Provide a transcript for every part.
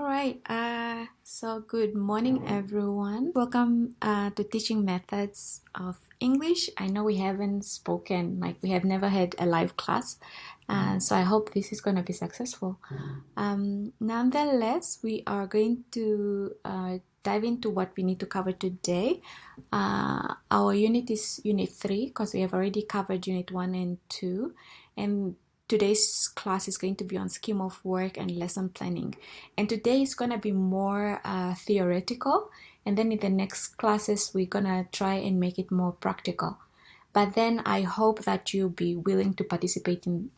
right. So good morning, everyone. Welcome to Teaching Methods of English. I know we haven't spoken, like we have never had a live class, so I hope this is going to be successful. Nonetheless, we are going to dive into what we need to cover today. Our unit is Unit 3 because we have already covered Unit 1 and 2, and today's class is going to be on scheme of work and lesson planning. And today is going to be more theoretical. And then in the next classes, we're going to try and make it more practical. But then I hope that you'll be willing to participate in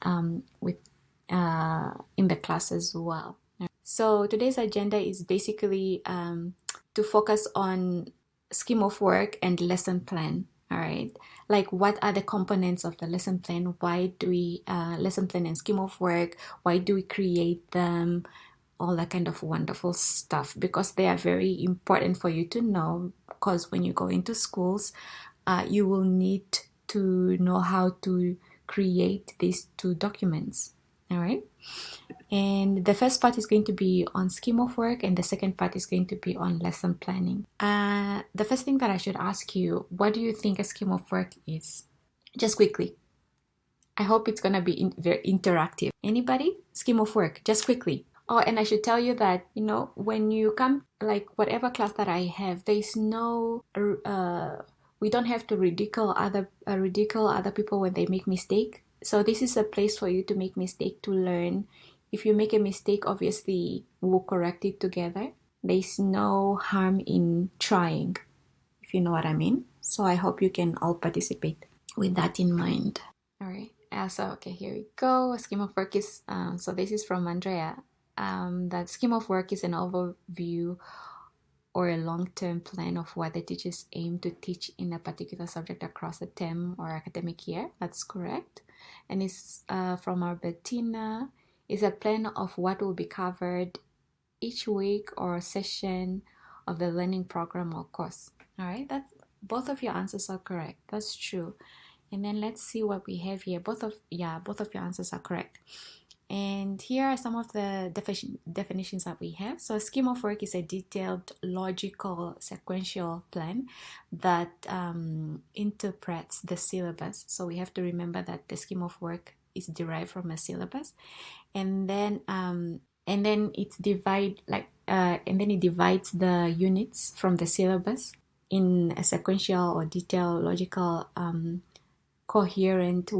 the class as well. So today's agenda is basically to focus on scheme of work and lesson plan. All right, like what are the components of the lesson plan? Why do we lesson plan and scheme of work? Why do we create them? All that kind of wonderful stuff, because they are very important for you to know, because when you go into schools, you will need to know how to create these two documents. All right. And the first part is going to be on scheme of work, and the second part is going to be on lesson planning. The first thing that I should ask you, what do you think a scheme of work is? Just quickly. I hope it's going to be very interactive. Anybody? Scheme of work, just quickly. Oh, and I should tell you that, when you come, like whatever class that I have, there's no, we don't have to ridicule other people when they make mistake. So this is a place for you to make mistake, to learn. If you make a mistake, obviously we'll correct it together. There's no harm in trying, if you know what I mean. So I hope you can all participate with that in mind. All right. Okay, here we go. A scheme of work is, so this is from Andrea. That scheme of work is an overview or a long-term plan of what the teachers aim to teach in a particular subject across the term or academic year. That's correct. And it's from Albertina. It's a plan of what will be covered each week or session of the learning program or course. All right, that's both of your answers are correct. That's true. And then let's see what we have here. Both of your answers are correct. And here are some of the definitions that we have. So a scheme of work is a detailed, logical, sequential plan that interprets the syllabus. So we have to remember that the scheme of work is derived from a syllabus, and then it divides the units from the syllabus in a sequential or detailed, logical, coherent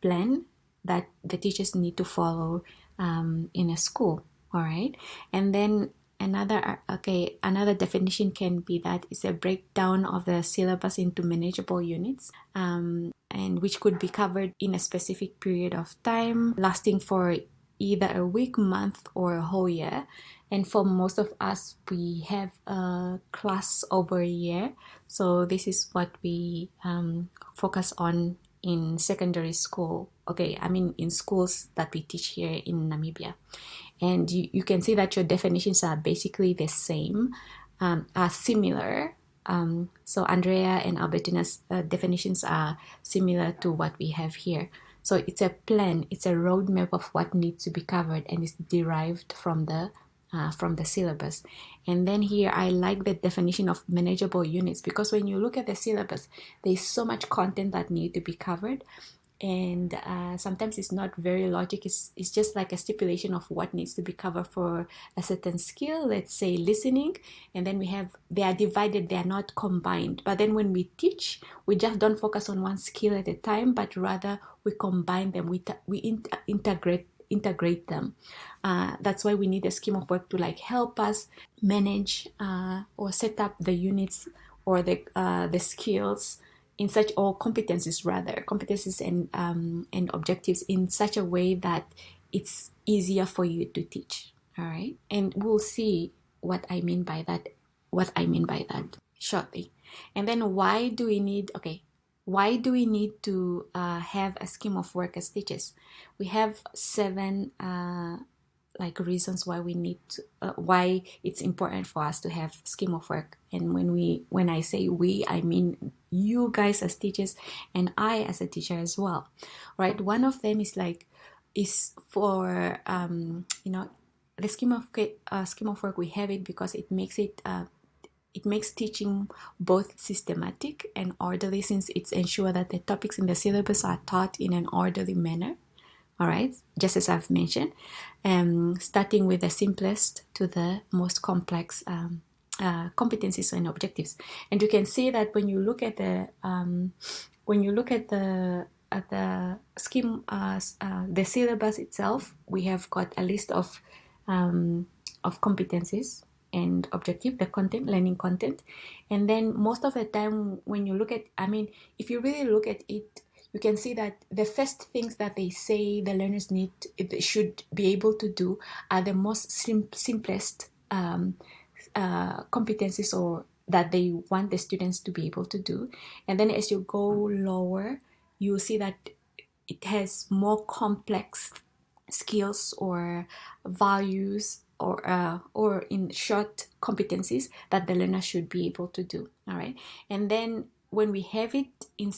plan that the teachers need to follow in a school. All right. And then another definition can be that it's a breakdown of the syllabus into manageable units, and which could be covered in a specific period of time, lasting for either a week, month, or a whole year. And for most of us, we have a class over a year. So this is what we focus on in secondary school. Okay, I mean in schools that we teach here in Namibia. And you can see that your definitions are basically the same, are similar. So Andrea and Albertina's definitions are similar to what we have here. So it's a plan, it's a roadmap of what needs to be covered, and it's derived from the syllabus. And then here I like the definition of manageable units, because when you look at the syllabus, there's so much content that need to be covered, and sometimes it's not very logic. It's just like a stipulation of what needs to be covered for a certain skill, let's say listening, and then they are divided, they are not combined. But then when we teach, we just don't focus on one skill at a time, but rather we combine them, we integrate them. That's why we need a scheme of work to help us manage or set up the units or the skills in such, or competencies and objectives in such a way that it's easier for you to teach. All right, and we'll see what I mean by that shortly. And then why do we need to have a scheme of work as teachers? We have 7 reasons why we need to, why it's important for us to have scheme of work. And when I say we, I mean you guys as teachers and I as a teacher as well, right? One of them is for the scheme of work, we have it because it makes teaching both systematic and orderly, since it's ensure that the topics in the syllabus are taught in an orderly manner. All right, just as I've mentioned, starting with the simplest to the most complex competencies and objectives. And you can see that when you look at the scheme, the syllabus itself, we have got a list of competencies and objective, the content, learning content. And then most of the time when you look at, if you really look at it, you can see that the first things that they say the learners should be able to do are the most simplest competencies, or that they want the students to be able to do. And then as you go lower, you see that it has more complex skills or values, or in short, competencies that the learner should be able to do. All right. And then when we have it in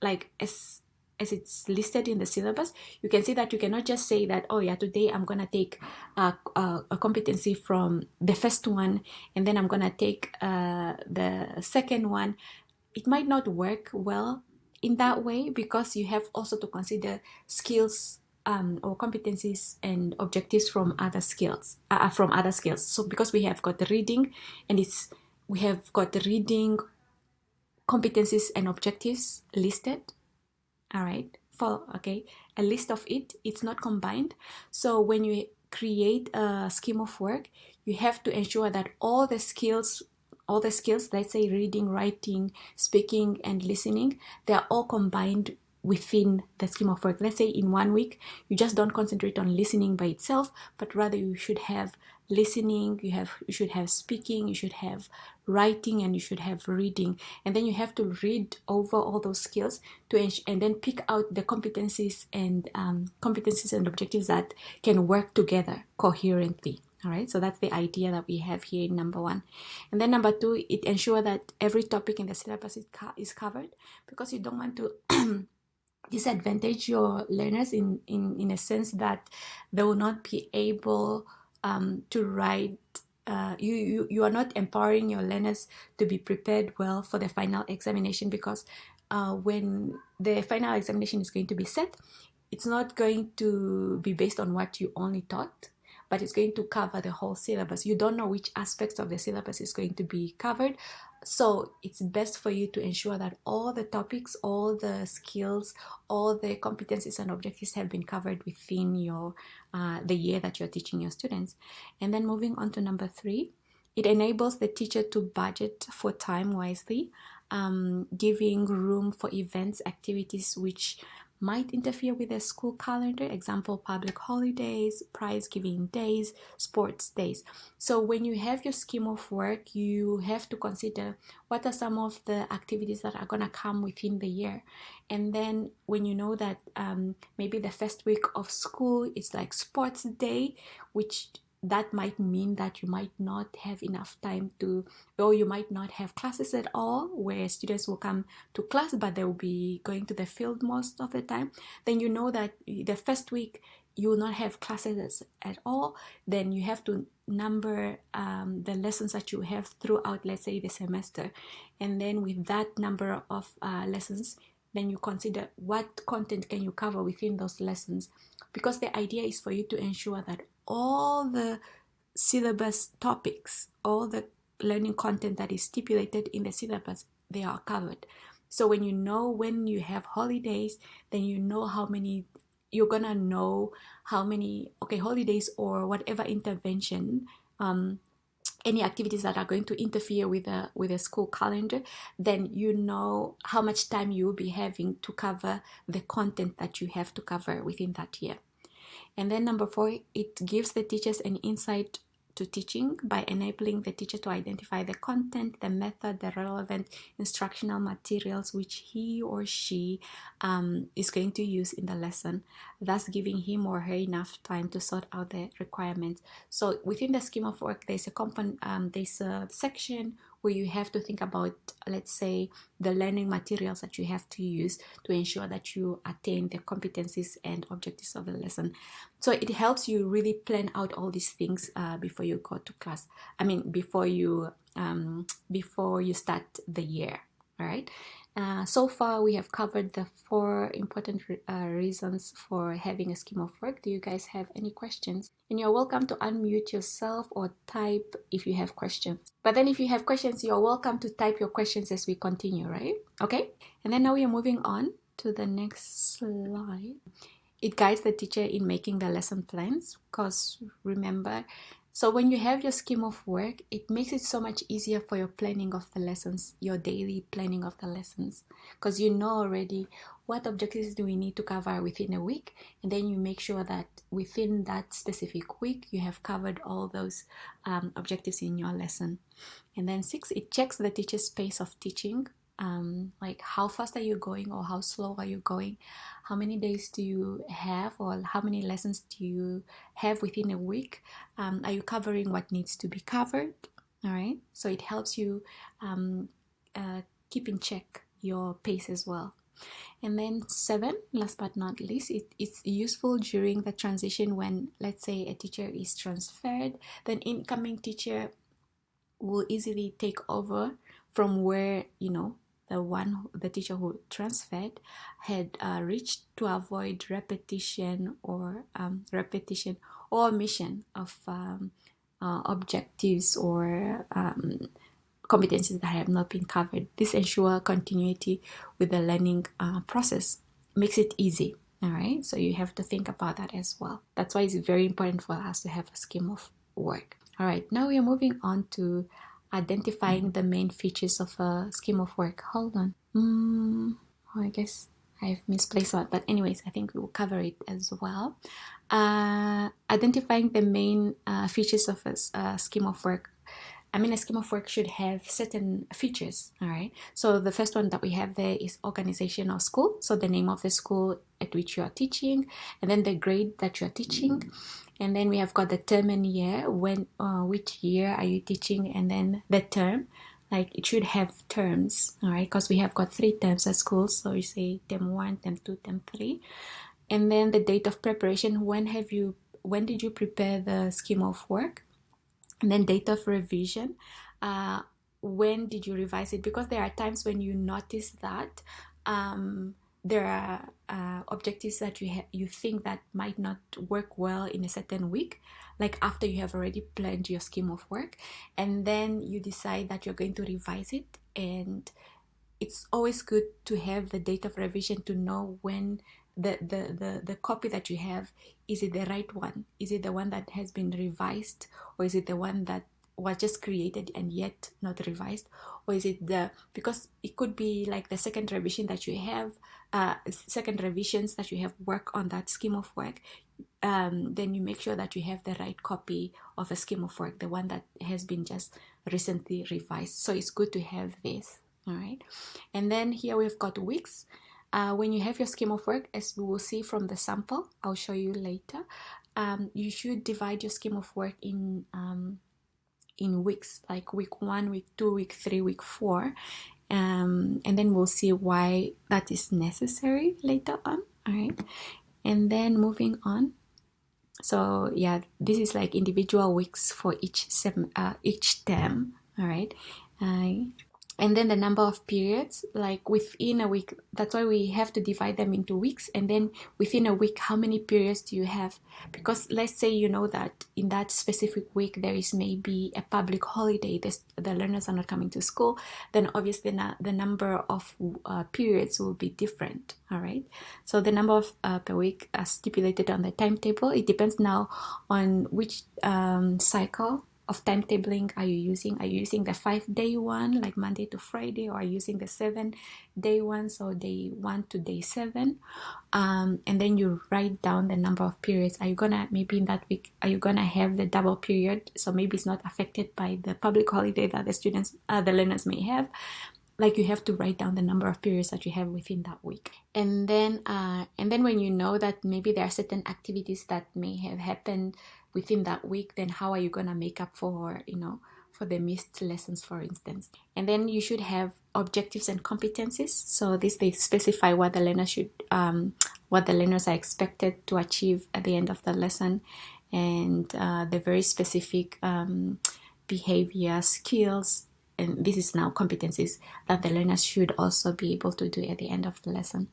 like as it's listed in the syllabus, you can see that you cannot just say that, oh yeah, today I'm gonna take a competency from the first one, and then I'm gonna take the second one. It might not work well in that way, because you have also to consider skills or competencies and objectives from other skills. So because we have got the reading, and we have got the reading competencies and objectives listed. All right, a list of it. It's not combined. So when you create a scheme of work, you have to ensure that all the skills, let's say reading, writing, speaking, and listening, they are all combined within the scheme of work. Let's say in 1 week, you just don't concentrate on listening by itself, but rather you should have listening, you should have speaking, you should have writing, and you should have reading. And then you have to read over all those skills and then pick out the competencies and objectives that can work together coherently. All right, so that's the idea that we have here in number 1. And then number 2, it ensures that every topic in the syllabus is covered, because you don't want to disadvantage your learners in a sense that they will not be able to write. You are not empowering your learners to be prepared well for the final examination, because when the final examination is going to be set, it's not going to be based on what you only taught, but it's going to cover the whole syllabus. You don't know which aspects of the syllabus is going to be covered. So it's best for you to ensure that all the topics, all the skills, all the competencies and objectives have been covered within your the year that you're teaching your students. And then moving on to number 3, it enables the teacher to budget for time wisely, giving room for events, activities which might interfere with the school calendar. Example, public holidays, prize giving days, sports days. So when you have your scheme of work, you have to consider what are some of the activities that are going to come within the year. And then when you know that maybe the first week of school it's like sports day, which that might mean that you might not have enough time or you might not have classes at all, where students will come to class but they will be going to the field most of the time. Then you know that the first week you will not have classes at all. Then you have to number the lessons that you have throughout, let's say, the semester. And then with that number of lessons, then you consider what content can you cover within those lessons, because the idea is for you to ensure that all the syllabus topics, all the learning content that is stipulated in the syllabus, they are covered. So when you have holidays, then you know you're gonna know how many holidays or whatever intervention, any activities that are going to interfere with the school calendar, then you know how much time you will be having to cover the content that you have to cover within that year. And then number 4, it gives the teachers an insight to teaching by enabling the teacher to identify the content, the method, the relevant instructional materials which he or she is going to use in the lesson, thus giving him or her enough time to sort out the requirements. So within the scheme of work, there's a section where you have to think about, let's say, the learning materials that you have to use to ensure that you attain the competencies and objectives of the lesson. So it helps you really plan out all these things before you go to class. I mean, before you start the year. All right. So far, we have covered the 4 important reasons for having a scheme of work. Do you guys have any questions? And you're welcome to unmute yourself or type if you have questions. But then if you have questions, you're welcome to type your questions as we continue, right? Okay? And then now we are moving on to the next slide. It guides the teacher in making the lesson plans, because remember, so when you have your scheme of work, it makes it so much easier for your planning of the lessons, your daily planning of the lessons, because you know already what objectives do we need to cover within a week, and then you make sure that within that specific week, you have covered all those objectives in your lesson. And then 6, it checks the teacher's pace of teaching. Like how fast are you going, or how slow are you going? How many days do you have, or how many lessons do you have within a week? Are you covering what needs to be covered? All right, so it helps you keep in check your pace as well. And then 7, last but not least, it's useful during the transition when, let's say, a teacher is transferred, then incoming teacher will easily take over from where, the teacher who transferred had reached, to avoid repetition or omission of objectives or competencies that have not been covered. This ensures continuity with the learning process, makes it easy. All right, so you have to think about that as well. That's why it's very important for us to have a scheme of work. All right, now we are moving on to identifying the main features of a scheme of work. Hold on. I guess I've misplaced that, but anyways, I think we will cover it as well. Identifying the main features of a scheme of work. A scheme of work should have certain features, all right? So the first one that we have there is organization of school. So the name of the school at which you are teaching, and then the grade that you are teaching. And then we have got the term and year, which year are you teaching, and then the term, like it should have terms, all right? Because we have got 3 terms at school, so you say term 1, term 2, term 3. And then the date of preparation, when did you prepare the scheme of work? And then date of revision, when did you revise it? Because there are times when you notice that there are objectives that you think that might not work well in a certain week, like after you have already planned your scheme of work, and then you decide that you're going to revise it. And it's always good to have the date of revision to know when the copy that you have, is it the right one? Is it the one that has been revised, or is it the one that was just created and yet not revised? Or is it because it could be like the second revision that you have, second revisions that you have work on that scheme of work. Then you make sure that you have the right copy of a scheme of work, the one that has been just recently revised. So it's good to have this, all right? And then here we've got weeks. When you have your scheme of work, as we will see from the sample, I'll show you later, you should divide your scheme of work in weeks, like week 1, week 2, week 3, week 4. And then we'll see why that is necessary later on, all right? And then moving on. So yeah, this is like individual weeks for each term, all right? And then the number of periods, like within a week, that's why we have to divide them into weeks. And then within a week, how many periods do you have? Because let's say you know that in that specific week, there is maybe a public holiday, the learners are not coming to school, then obviously the number of periods will be different, all right? So the number of per week as stipulated on the timetable, it depends now on which cycle of timetabling are you using. Are you using the 5-day one, like Monday to Friday, or are you using the 7-day one, so day 1 to day 7? And then you write down the number of periods. Are you gonna, maybe in that week, are you gonna have the double period, so maybe it's not affected by the public holiday that the learners may have? Like you have to write down the number of periods that you have within that week. And then when you know that maybe there are certain activities that may have happened within that week, then how are you gonna make up for for the missed lessons, for instance. And then you should have objectives and competencies. So this, they specify what the learner should, what the learners are expected to achieve at the end of the lesson, and the very specific behavior, skills, and this is now competencies that the learners should also be able to do at the end of the lesson.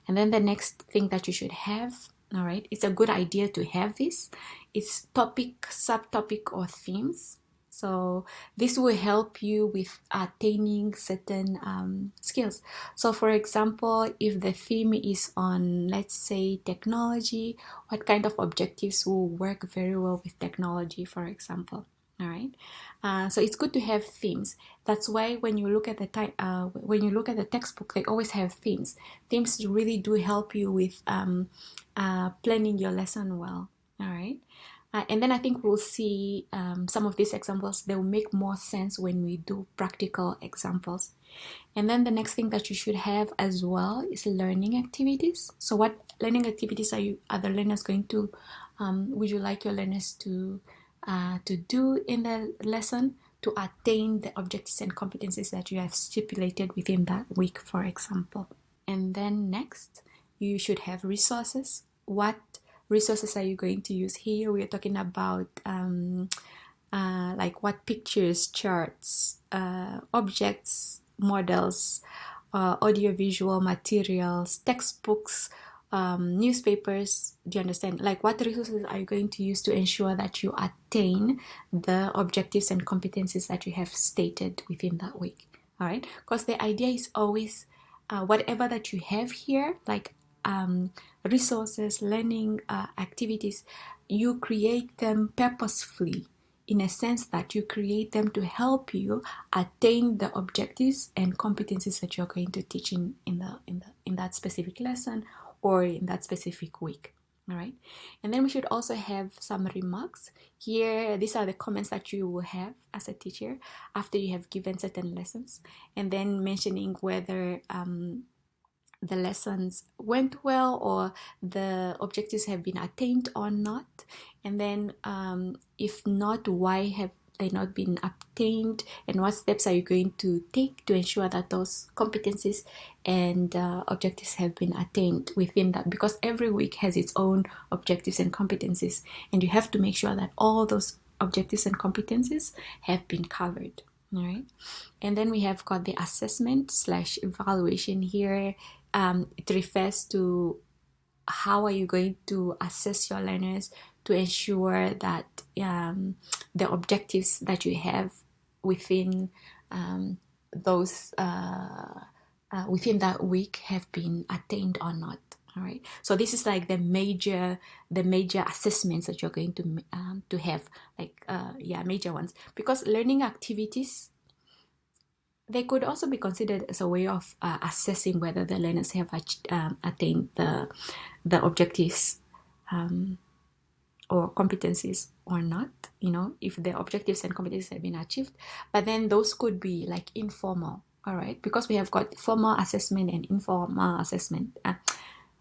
And then the next thing that you should have, all right, it's a good idea to have this, it's topic, subtopic, or themes. So this will help you with attaining certain skills. So for example, if the theme is on, let's say, technology, what kind of objectives will work very well with technology, for example? All right. So it's good to have themes. That's why when you look at the textbook, they always have themes. Themes really do help you with planning your lesson well. All right. And then I think we'll see some of these examples. They will make more sense when we do practical examples. And then the next thing that you should have as well is learning activities. So what learning activities are the learners going to, would you like your learners to do in the lesson to attain the objectives and competencies that you have stipulated within that week, for example? And then next, you should have resources. What resources are you going to use here? We're talking about like what pictures, charts, objects, models, audiovisual materials, textbooks, newspapers. Do you understand? Like what resources are you going to use to ensure that you attain the objectives and competencies that you have stated within that week? All right, because the idea is always whatever that you have here, like resources, learning activities, you create them purposefully, in a sense that you create them to help you attain the objectives and competencies that you're going to teach in that specific lesson or in that specific week. All right. And then we should also have some remarks here. These are the comments that you will have as a teacher after you have given certain lessons, and then mentioning whether the lessons went well or the objectives have been attained or not. And then if not, why have they not been obtained, and what steps are you going to take to ensure that those competencies and objectives have been attained within that, because every week has its own objectives and competencies, and you have to make sure that all those objectives and competencies have been covered. All right. And then we have got the assessment / evaluation here. It refers to how are you going to assess your learners to ensure that the objectives that you have within those within that week have been attained or not. All right. So this is like the major assessments that you're going to have, like major ones, because learning activities, they could also be considered as a way of assessing whether the learners have attained the objectives or competencies or not, if the objectives and competencies have been achieved. But then those could be like informal, all right, because we have got formal assessment and informal assessment.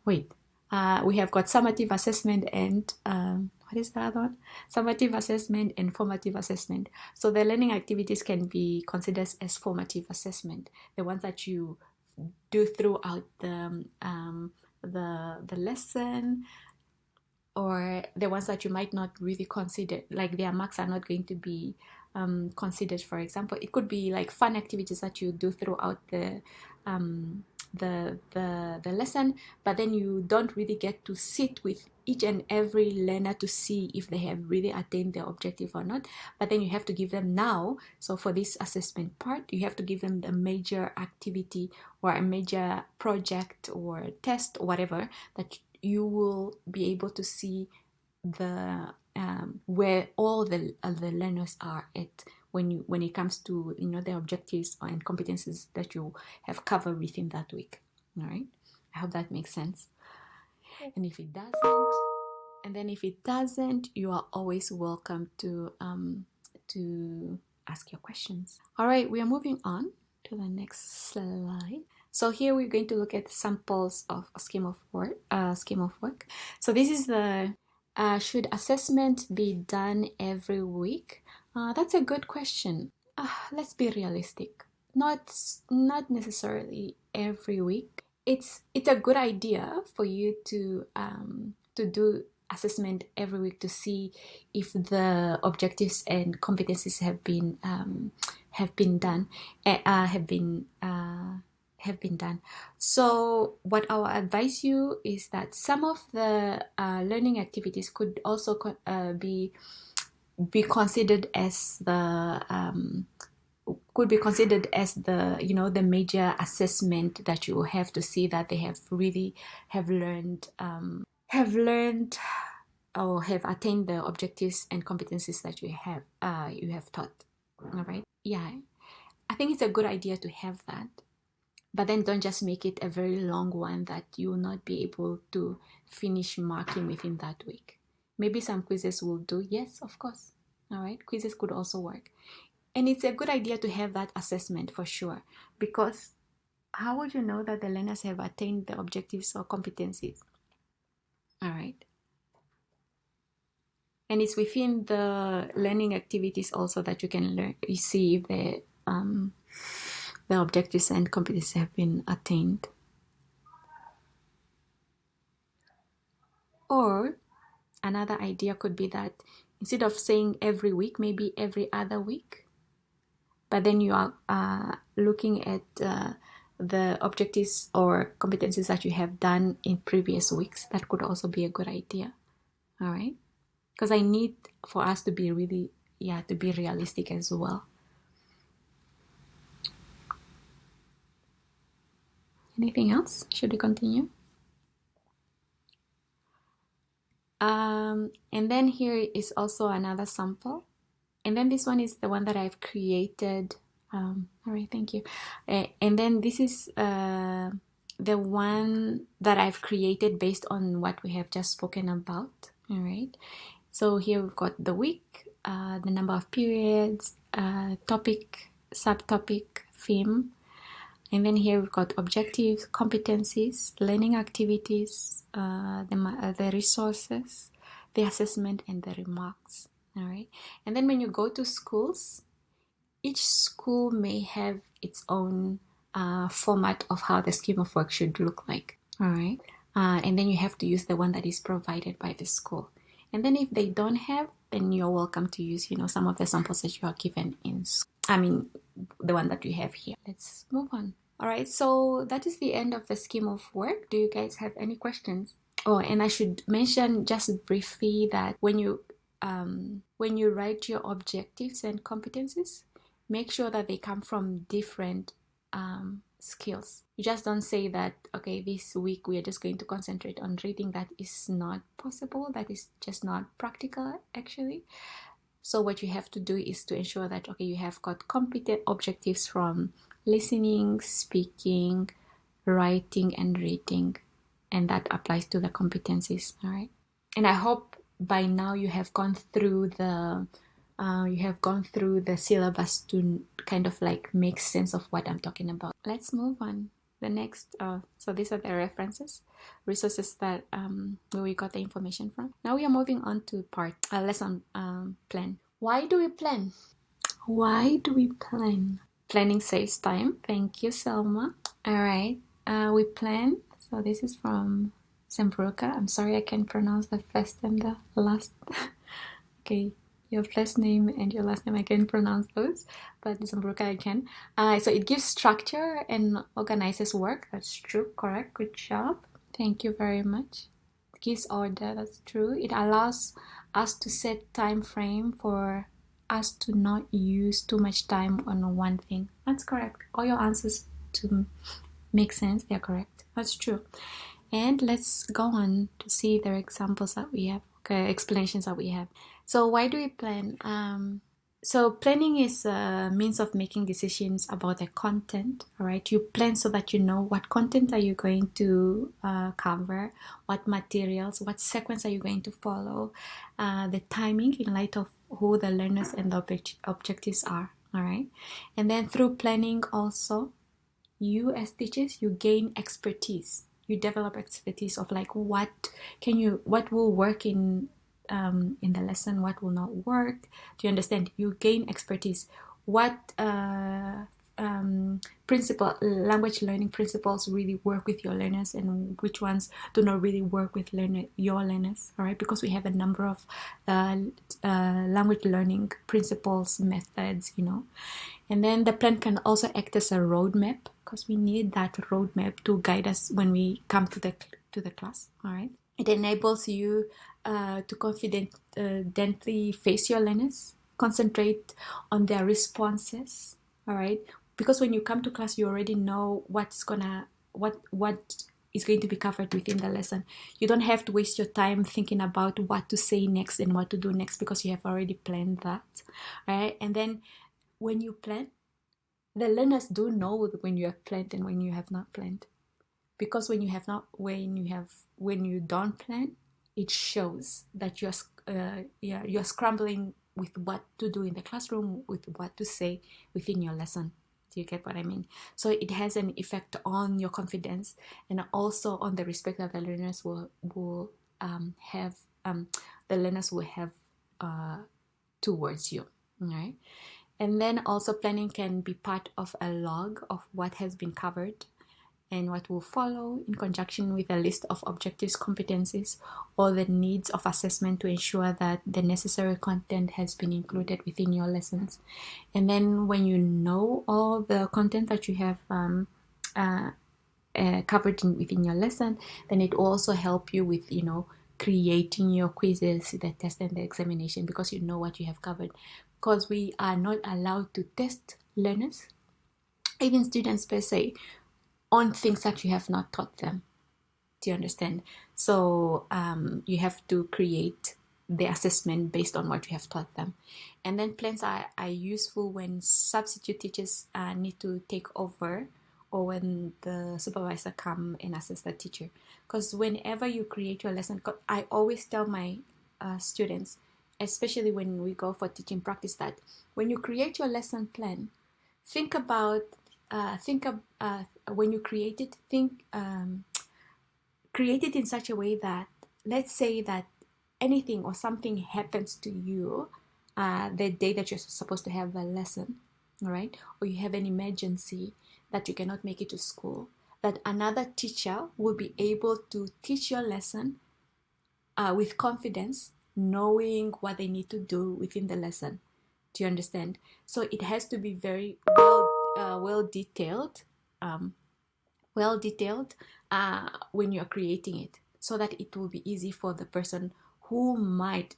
We have got summative assessment and what is the other one? Summative assessment and formative assessment. So the learning activities can be considered as formative assessment, the ones that you do throughout the lesson, or the ones that you might not really consider, like their marks are not going to be considered. For example, it could be like fun activities that you do throughout the lesson, but then you don't really get to sit with each and every learner to see if they have really attained their objective or not. But then you have to give them now. So for this assessment part, you have to give them the major activity or a major project or test or whatever that you will be able to see the where all the learners are at when it comes to the objectives and competencies that you have covered within that week. All right, I hope that makes sense. And if it doesn't, you are always welcome to ask your questions. All right, we are moving on to the next slide. So here we're going to look at samples of a scheme of work. So this is the should assessment be done every week? That's a good question. Let's be realistic. Not necessarily every week. It's a good idea for you to do assessment every week to see if the objectives and competencies have been done have been done. So what I will advise you is that some of the learning activities could also be considered as the could be considered as the the major assessment that you have to see that they have really have learned have learned or have attained the objectives and competencies that you have taught. All right. Yeah, I think it's a good idea to have that, but then don't just make it a very long one that you will not be able to finish marking within that week. Maybe some quizzes will do. Yes, of course. All right. Quizzes could also work. And it's a good idea to have that assessment for sure, because how would you know that the learners have attained the objectives or competencies? All right. And it's within the learning activities also that you can learn, you see if the objectives and competencies have been attained. Or another idea could be that instead of saying every week, maybe every other week, but then you are looking at the objectives or competencies that you have done in previous weeks. That could also be a good idea. All right, because I need for us to be really to be realistic as well. Anything else? Should we continue? And then here is also another sample. And then this one is the one that I've created. All right, thank you. And then this is the one that I've created based on what we have just spoken about. All right. So here we've got the week, the number of periods, topic, subtopic, theme. And then here we've got objectives, competencies, learning activities, the resources, the assessment, and the remarks. All right. And then when you go to schools, each school may have its own format of how the scheme of work should look like. All right. And then you have to use the one that is provided by the school. And then if they don't have, then you're welcome to use, some of the samples that you are given the one that you have here. Let's move on. All right, so that is the end of the scheme of work. Do you guys have any questions? Oh, and I should mention just briefly that when you write your objectives and competencies, make sure that they come from different skills. You just don't say that, okay, this week we are just going to concentrate on reading. That is not possible. That is just not practical, actually. So what you have to do is to ensure that, okay, you have got competent objectives from listening, speaking, writing, and reading. And that applies to the competencies, all right? And I hope by now you have gone through the syllabus to kind of like make sense of what I'm talking about. Let's move on. The next, so these are the resources that where we got the information from. Now we are moving on to lesson plan. Why do we plan? Why do we plan? Planning saves time. Thank you, Selma. All right, we plan. So this is from Zembruka. I'm sorry I can't pronounce the first and the last. Okay, your first name and your last name I can pronounce those, but Zembruka I can. So it gives structure and organizes work. That's true. Correct. Good job. Thank you very much. It gives order. That's true. It allows us to set time frame for us to not use too much time on one thing. That's correct. All your answers to make sense, they're correct. That's true. And let's go on to see the examples that we have, explanations that we have. So why do we plan? So planning is a means of making decisions about the content, all right? You plan so that you know what content are you going to cover, what materials, what sequence are you going to follow, the timing in light of who the learners and the objectives are, all right? And then through planning also, you as teachers, you gain expertise. You develop expertise of like what will work in in the lesson, what will not work. Do you understand? You gain expertise. What language learning principles really work with your learners, and which ones do not really work with your learners, all right? Because we have a number of language learning principles, methods, And then the plan can also act as a roadmap, because we need that roadmap to guide us when we come to the class, all right? It enables you to confidently face your learners, concentrate on their responses, all right? Because when you come to class, you already know what is going to be covered within the lesson. You don't have to waste your time thinking about what to say next and what to do next, because you have already planned that, right? And then when you plan, the learners do know when you have planned and when you have not planned. Because when you don't plan, it shows that you're scrambling with what to do in the classroom, with what to say within your lesson. Do you get what I mean? So it has an effect on your confidence, and also on the respect that the learners will have towards you. All right. And then also planning can be part of a log of what has been covered and what will follow, in conjunction with a list of objectives, competencies, or the needs of assessment, to ensure that the necessary content has been included within your lessons. And then when you know all the content that you have covered within your lesson, then it will also help you with, creating your quizzes, the test, and the examination, because you know what you have covered. Because we are not allowed to test learners, even students per se, on things that you have not taught them. Do you understand? So you have to create the assessment based on what you have taught them. And then plans are useful when substitute teachers need to take over, or when the supervisor come and assess the teacher. Because whenever you create your lesson, I always tell my students, especially when we go for teaching practice, that when you create your lesson plan, when you create it, create it in such a way that, let's say that anything or something happens to you the day that you're supposed to have a lesson, all right? Or you have an emergency that you cannot make it to school, that another teacher will be able to teach your lesson with confidence, knowing what they need to do within the lesson. Do you understand? So it has to be very well detailed when you're creating it, so that it will be easy for the person who might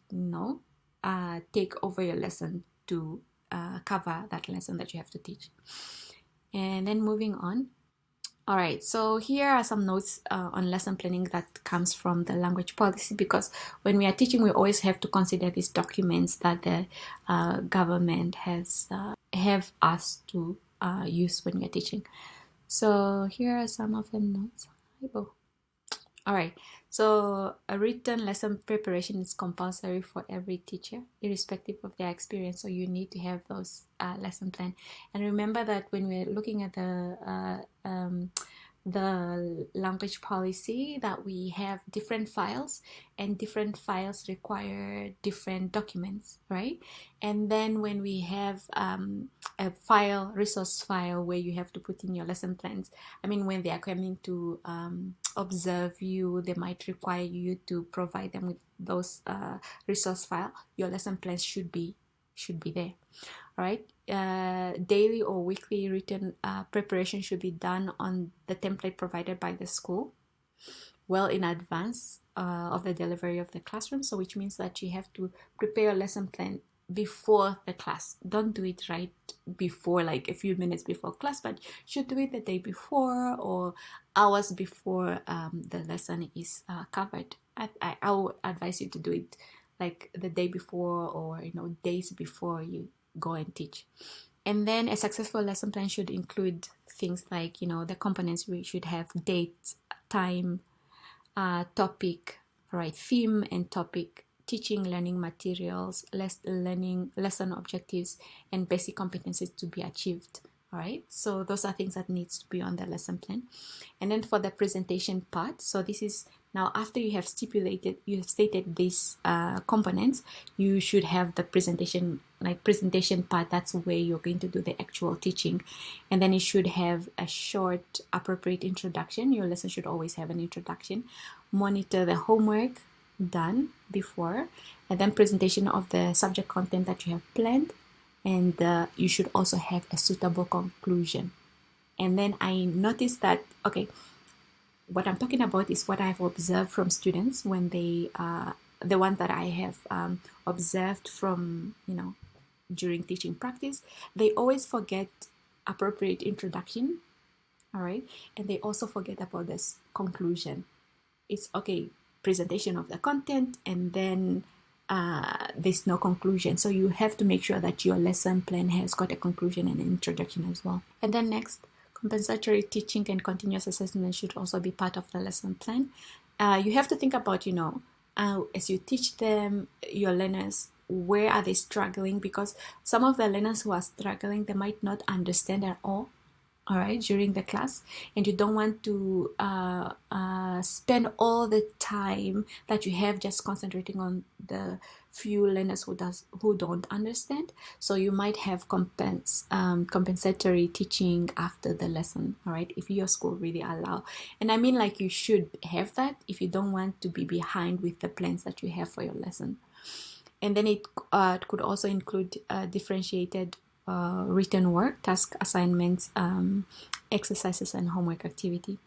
take over your lesson to cover that lesson that you have to teach. And then moving on. All right, so here are some notes on lesson planning that comes from the language policy, because when we are teaching, we always have to consider these documents that the government has have us to use when we are teaching. So here are some of the notes. All right, so a written lesson preparation is compulsory for every teacher, irrespective of their experience. So you need to have those lesson plan. And remember that when we're looking at the language policy, that we have different files, and different files require different documents, right? And then when we have a resource file where you have to put in your lesson plans, when they are coming to observe you, they might require you to provide them with those resource file. Your lesson plans should be there. All right. Daily or weekly written preparation should be done on the template provided by the school, well in advance of the delivery of the classroom. So which means that you have to prepare a lesson plan before the class. Don't do it right before, like a few minutes before class, but you should do it the day before or hours before the lesson is covered. I would advise you to do it like the day before, or days before you go and teach. And then a successful lesson plan should include things like the components. We should have date, time, topic, right, theme and topic, teaching, learning materials, lesson objectives, and basic competencies to be achieved. All right, so those are things that needs to be on the lesson plan. And then for the presentation part, so this is Now, after you have stated these components, you should have the presentation part. That's where you're going to do the actual teaching. And then it should have a short, appropriate introduction. Your lesson should always have an introduction. Monitor the homework done before, and then presentation of the subject content that you have planned. And you should also have a suitable conclusion. And then I noticed that, okay, what I'm talking about is what I've observed from students when they, the one that I have observed from, during teaching practice, they always forget appropriate introduction, all right? And they also forget about this conclusion. It's okay, presentation of the content, and then there's no conclusion. So you have to make sure that your lesson plan has got a conclusion and an introduction as well. And then next, compensatory teaching and continuous assessment should also be part of the lesson plan. You have to think about, as you teach them, your learners, where are they struggling? Because some of the learners who are struggling, they might not understand at all right, during the class, and you don't want to spend all the time that you have just concentrating on the few learners who don't understand. So you might have compensatory teaching after the lesson, all right, if your school really allow. And I mean, like, you should have that if you don't want to be behind with the plans that you have for your lesson. And then it could also include differentiated written work, task assignments, exercises, and homework activity.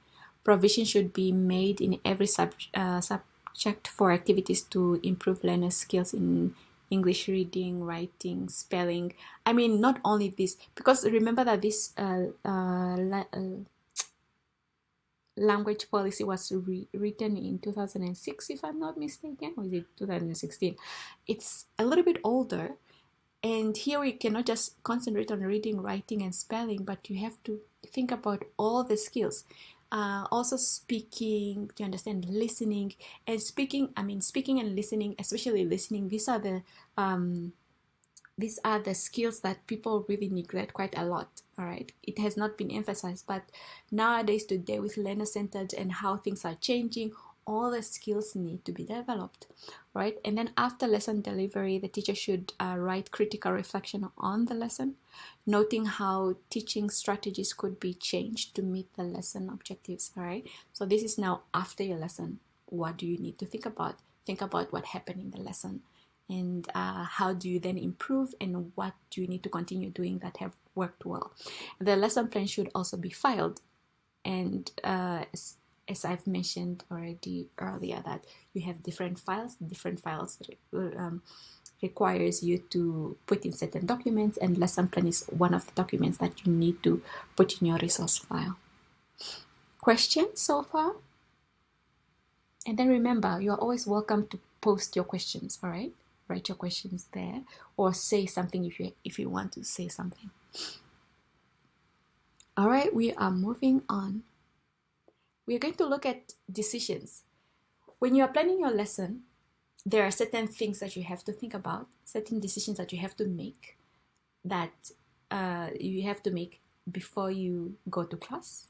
Provision should be made in every subject for activities to improve learners' skills in English reading, writing, spelling. I mean, not only this, because remember that this language policy was written in 2006, if I'm not mistaken, or is it 2016? It's a little bit older. And here we cannot just concentrate on reading, writing, and spelling, but you have to think about all the skills. Also speaking, to understand listening and speaking. I mean, speaking and listening, especially listening. These are the skills that people really neglect quite a lot. All right, it has not been emphasized, but nowadays, today, with learner-centered and how things are changing, all the skills need to be developed, right? And then after lesson delivery, the teacher should write critical reflection on the lesson, noting how teaching strategies could be changed to meet the lesson objectives, all right? So this is now after your lesson. What do you need to think about? Think about what happened in the lesson, and how do you then improve, and what do you need to continue doing that have worked well. The lesson plan should also be filed, and as I've mentioned already earlier, that you have different files requires you to put in certain documents, and lesson plan is one of the documents that you need to put in your resource file. Questions so far? And then remember, you're always welcome to post your questions, all right? Write your questions there, or say something if you want to say something. All right, we are moving on. We are going to look at decisions. When you are planning your lesson, there are certain things that you have to think about, certain decisions that you have to make, before you go to class,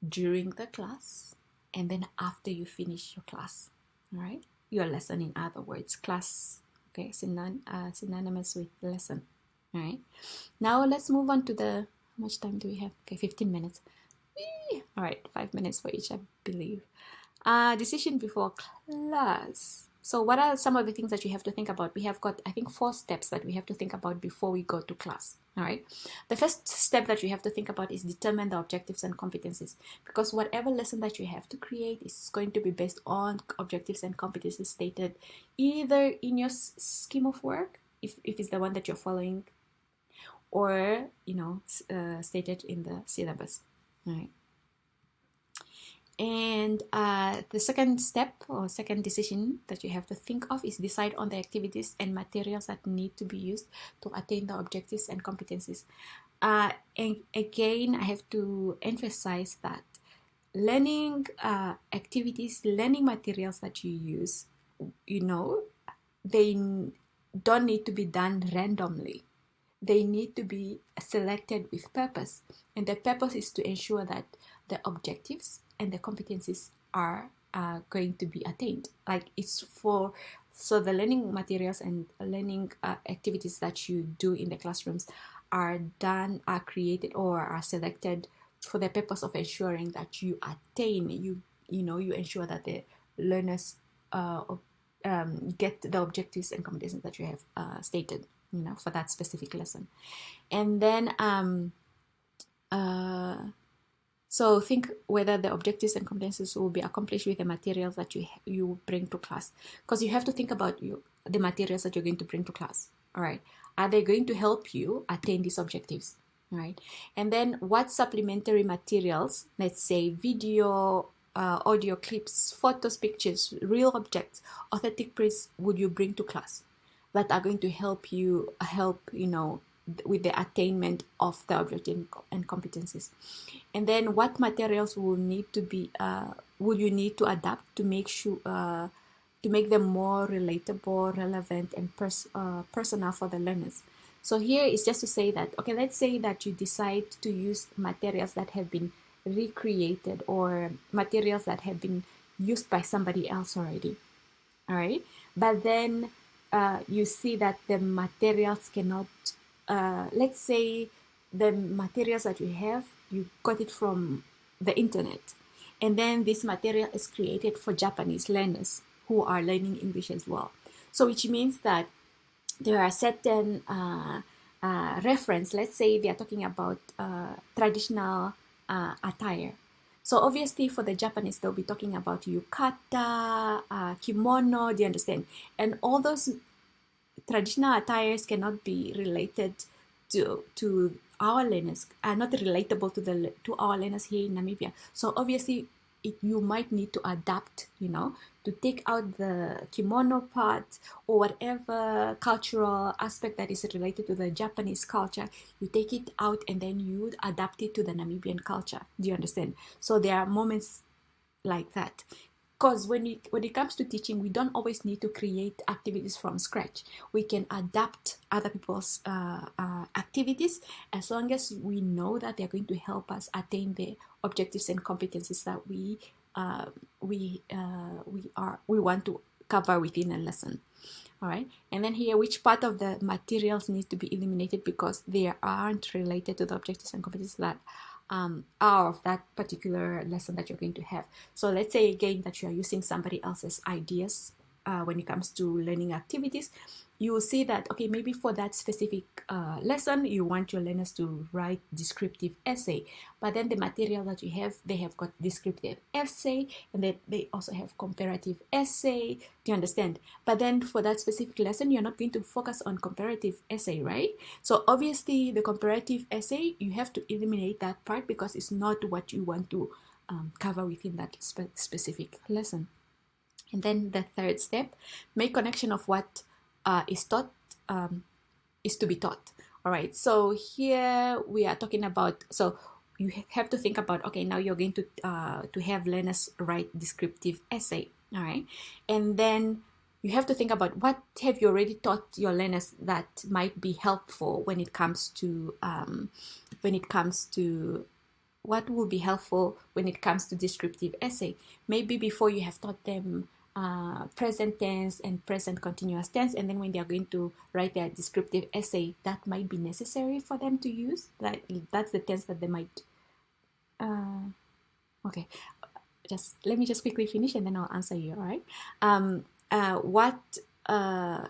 during the class, and then after you finish your class. All right, your lesson, in other words, class. Okay, synonymous with lesson. All right. Now let's move on to how much time do we have? Okay, 15 minutes. All right, 5 minutes for each, I believe. Decision before class. So what are some of the things that you have to think about? We have got, I think, 4 steps that we have to think about before we go to class. All right. The first step that you have to think about is determine the objectives and competencies, because whatever lesson that you have to create is going to be based on objectives and competencies stated either in your scheme of work, if it's the one that you're following, or stated in the syllabus. All right. And the second step or second decision that you have to think of is decide on the activities and materials that need to be used to attain the objectives and competencies. And again, I have to emphasize that learning activities, learning materials that you use, they don't need to be done randomly. They need to be selected with purpose. And the purpose is to ensure that the objectives and the competencies are going to be attained. Like it's for, so the learning materials and learning activities that you do in the classrooms are done, are created, or are selected for the purpose of ensuring that you attain, you ensure that the learners get the objectives and competencies that you have stated, for that specific lesson. And then so think whether the objectives and competencies will be accomplished with the materials that you bring to class, because you have to think about the materials that you're going to bring to class. All right, are they going to help you attain these objectives? All right, and then what supplementary materials, let's say video, audio clips, photos, pictures, real objects, authentic prints, would you bring to class that are going to help you with the attainment of the objective and competencies? And then what materials will need to be will you need to adapt to make sure to make them more relatable, relevant, and personal for the learners? So here is just to say that, okay, let's say that you decide to use materials that have been recreated or materials that have been used by somebody else already. All right, but then you see that the materials cannot, let's say the materials that you got it from the internet, and then this material is created for Japanese learners who are learning English as well. So which means that there are certain reference, let's say they are talking about traditional attire. So obviously for the Japanese, they'll be talking about yukata, kimono, do you understand? And all those traditional attires cannot be related to our learners, are not relatable to our learners here in Namibia. So obviously you might need to adapt, to take out the kimono part or whatever cultural aspect that is related to the Japanese culture. You take it out and then you adapt it to the Namibian culture. Do you understand? So there are moments like that. Because when it comes to teaching, we don't always need to create activities from scratch. We can adapt other people's activities as long as we know that they're going to help us attain the objectives and competencies that we want to cover within a lesson. All right, and then here, which part of the materials need to be eliminated because they aren't related to the objectives and competencies that are of that particular lesson that you're going to have. So let's say again that you are using somebody else's ideas when it comes to learning activities. You will see that, okay, maybe for that specific lesson, you want your learners to write descriptive essay, but then the material that you have, they have got descriptive essay, and then they also have comparative essay. Do you understand? But then for that specific lesson, you're not going to focus on comparative essay, right? So obviously the comparative essay, you have to eliminate that part because it's not what you want to cover within that specific lesson. And then the third step, make connection of what is taught is to be taught. All right, so here we are talking about, so you have to think about, okay, now you're going to have learners write descriptive essay. All right, and then you have to think about what have you already taught your learners that might be helpful when it comes to what will be helpful when it comes to descriptive essay. Maybe before you have taught them present tense and present continuous tense, and then when they are going to write their descriptive essay, that might be necessary for them to use. That's the tense that they might. Okay, let me just quickly finish and then I'll answer you. All right.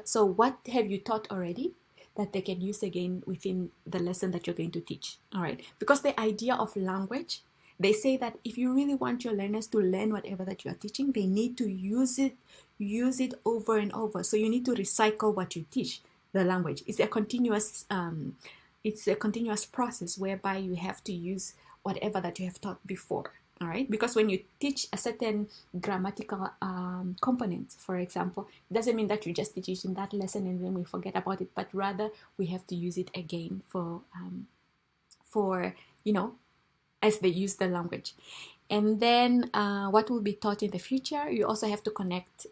So what have you taught already that they can use again within the lesson that you're going to teach? All right, because the idea of language, they say that if you really want your learners to learn whatever that you are teaching, they need to use it over and over. So you need to recycle what you teach. The language, it's a continuous process whereby you have to use whatever that you have taught before. All right, because when you teach a certain grammatical component, for example, it doesn't mean that you just teach it in that lesson and then we forget about it, but rather we have to use it again for as they use the language. And then what will be taught in the future, you also have to connect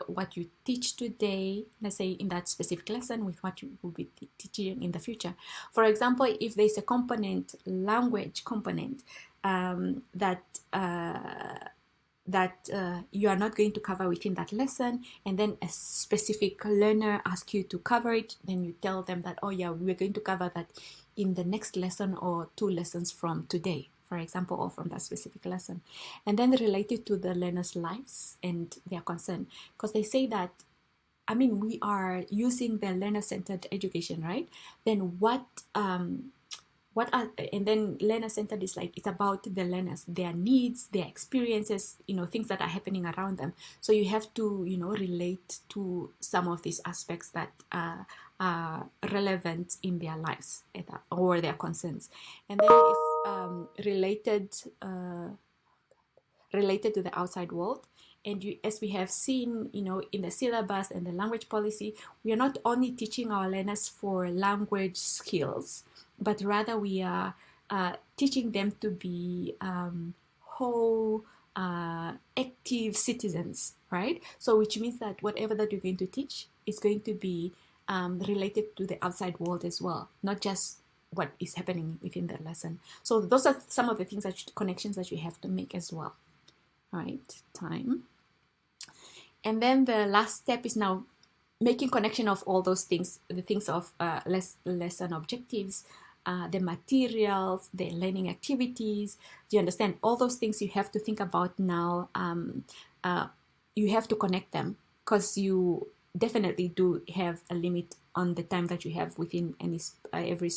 what you teach today, let's say in that specific lesson, with what you will be teaching in the future. For example, if there's a component, language component, that that you are not going to cover within that lesson, and then a specific learner asks you to cover it, then you tell them that, oh yeah, we're going to cover that in the next lesson or 2 lessons from today, for example, or from that specific lesson. And then related to the learners' lives and their concern, because they say that, I mean, we are using the learner-centered education, right? Then and then learner-centered is like, it's about the learners, their needs, their experiences, things that are happening around them. So you have to, relate to some of these aspects that are relevant in their lives or their concerns. And then if related to the outside world. And as we have seen, in the syllabus and the language policy, we are not only teaching our learners for language skills, but rather we are teaching them to be whole, active citizens, right? So which means that whatever that you're going to teach is going to be related to the outside world as well, not just what is happening within the lesson. So those are some of the things connections that you have to make as well. All right, time. And then the last step is now making connection of all those things, the things of lesson objectives, the materials, the learning activities. Do you understand? All those things you have to think about now. You have to connect them, because you definitely do have a limit on the time that you have within every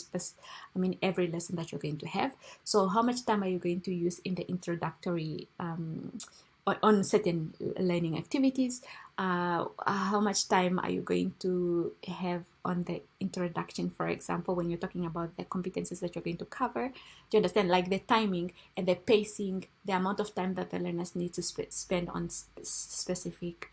lesson that you're going to have. So how much time are you going to use in the introductory on certain learning activities? How much time are you going to have on the introduction, for example, when you're talking about the competencies that you're going to cover? Do you understand? Like the timing and the pacing, the amount of time that the learners need to spend on specific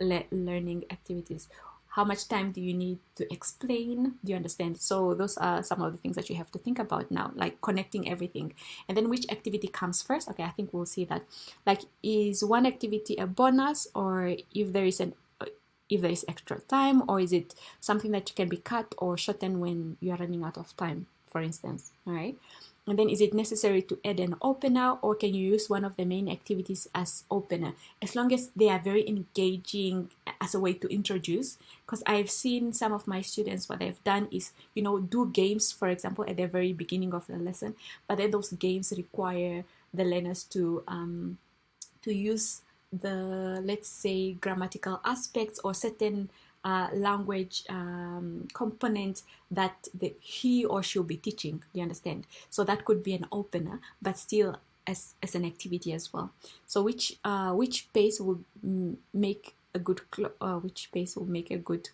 learning activities. How much time do you need to explain? Do you understand? So those are some of the things that you have to think about now, like connecting everything. And then which activity comes first? Okay, I think we'll see that. Like, is one activity a bonus, or if there is extra time, or is it something that can be cut or shortened when you are running out of time, for instance? All right. And then, is it necessary to add an opener, or can you use one of the main activities as opener, as long as they are very engaging as a way to introduce? Because I've seen some of my students, what they've done is, do games, for example, at the very beginning of the lesson, but then those games require the learners to use the, let's say, grammatical aspects or certain language component that he or she will be teaching. Do you understand? So that could be an opener, but still as an activity as well. So which pace will make a good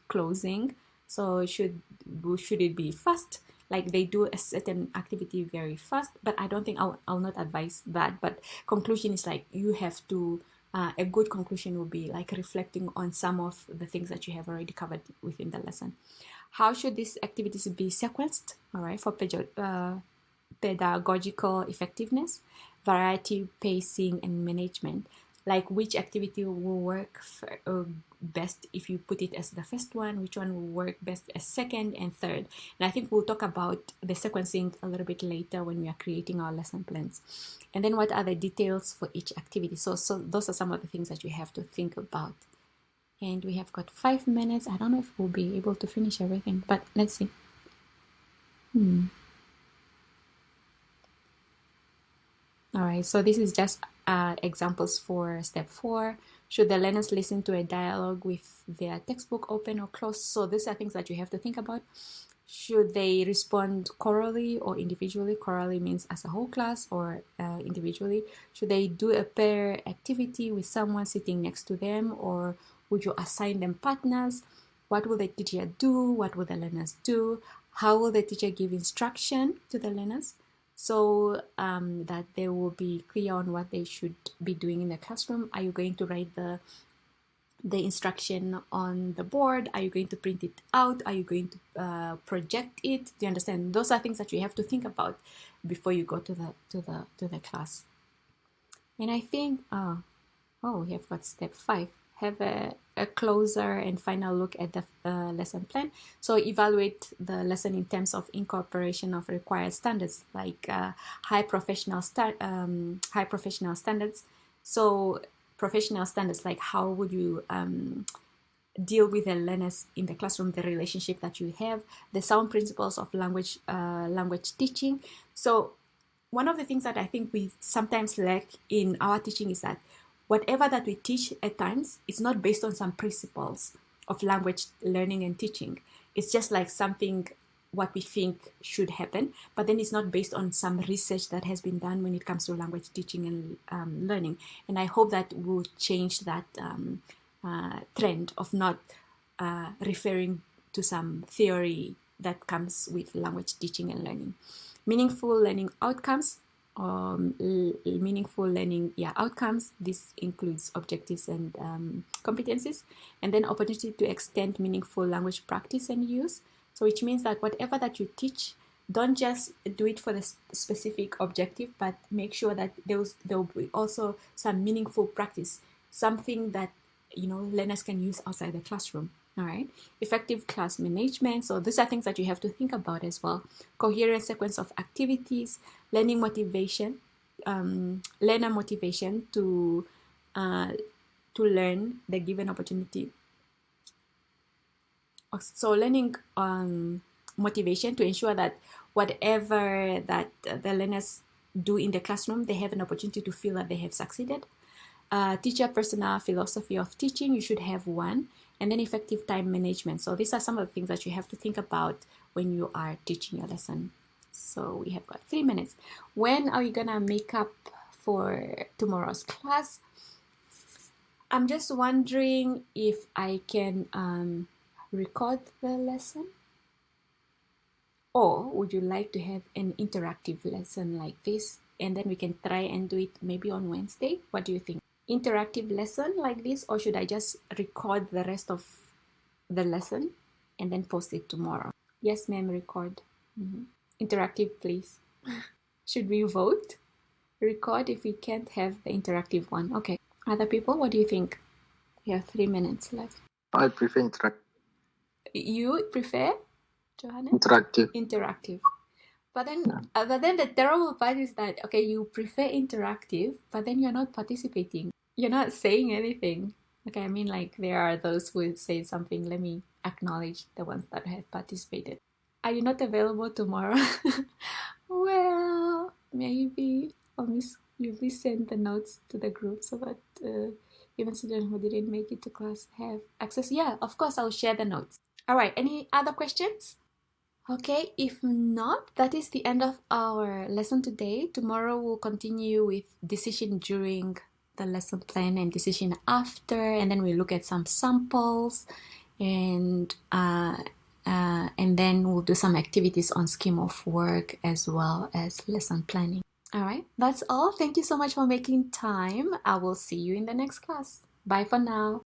closing? So should it be fast? Like they do a certain activity very fast, but I don't think I'll not advise that. But conclusion is like you have to. A good conclusion will be like reflecting on some of the things that you have already covered within the lesson. How should these activities be sequenced? All right, for pedagogical effectiveness, variety, pacing, and management. Like which activity will work best if you put it as the first one, which one will work best as second and third. And I think we'll talk about the sequencing a little bit later when we are creating our lesson plans. And then what are the details for each activity? So those are some of the things that you have to think about. And we have got 5 minutes. I don't know if we'll be able to finish everything, but let's see. All right, so this is just examples for step 4. Should the learners listen to a dialogue with their textbook open or closed? So these are things that you have to think about. Should they respond chorally or individually? Chorally means as a whole class, or individually. Should they do a pair activity with someone sitting next to them, or would you assign them partners? What will the teacher do? What will the learners do? How will the teacher give instruction to the learners? So that they will be clear on what they should be doing in the classroom. Are you going to write the instruction on the board? Are you going to print it out? Are you going to project it? Do you understand? Those are things that you have to think about before you go to the class. And I think we have got step 5. Have a closer and final look at the lesson plan. So evaluate the lesson in terms of incorporation of required standards, like high professional standards, So professional standards, like how would you deal with the learners in the classroom, the relationship that you have, the sound principles of language teaching. So one of the things that I think we sometimes lack in our teaching is that whatever that we teach at times, it's not based on some principles of language learning and teaching. It's just like something what we think should happen, but then it's not based on some research that has been done when it comes to language teaching and learning. And I hope that we'll change that trend of not referring to some theory that comes with language teaching and learning. Meaningful learning outcomes, meaningful learning outcomes. This includes objectives and competencies, and then opportunity to extend meaningful language practice and use. So which means that whatever that you teach, don't just do it for the specific objective, but make sure that there will be also some meaningful practice, something that learners can use outside the classroom. All right. Effective class management. So these are things that you have to think about as well. Coherent sequence of activities, learning motivation, learner motivation to learn the given opportunity. So learning motivation to ensure that whatever that the learners do in the classroom, they have an opportunity to feel that they have succeeded. Teacher personal philosophy of teaching, you should have one. And then effective time management. So these are some of the things that you have to think about when you are teaching your lesson. So we have got 3 minutes. When are you gonna make up for tomorrow's class? I'm just wondering if I can record the lesson, or would you like to have an interactive lesson like this, and then we can try and do it maybe on Wednesday? What do you think? Interactive lesson like this, or should I just record the rest of the lesson and then post it tomorrow? Yes, ma'am, record. Interactive, please. Should we vote? Record if we can't have the interactive one. Okay. Other people, what do you think? We have 3 minutes left. I prefer interactive. You prefer, Johannes? Interactive. But then the terrible part is that, okay, you prefer interactive, but then you're not participating. You're not saying anything. Okay, I mean, like, there are those who say something. Let me acknowledge the ones that have participated. Are you not available tomorrow? Well, maybe you send the notes to the group so that even students who didn't make it to class have access. Yeah, of course, I'll share the notes. All right, any other questions? Okay, if not, that is the end of our lesson today. Tomorrow we'll continue with decision during the lesson plan and decision after, and then we look at some samples, and then we'll do some activities on scheme of work as well as lesson planning. All right, that's all. Thank you so much for making time. I will see you in the next class. Bye for now.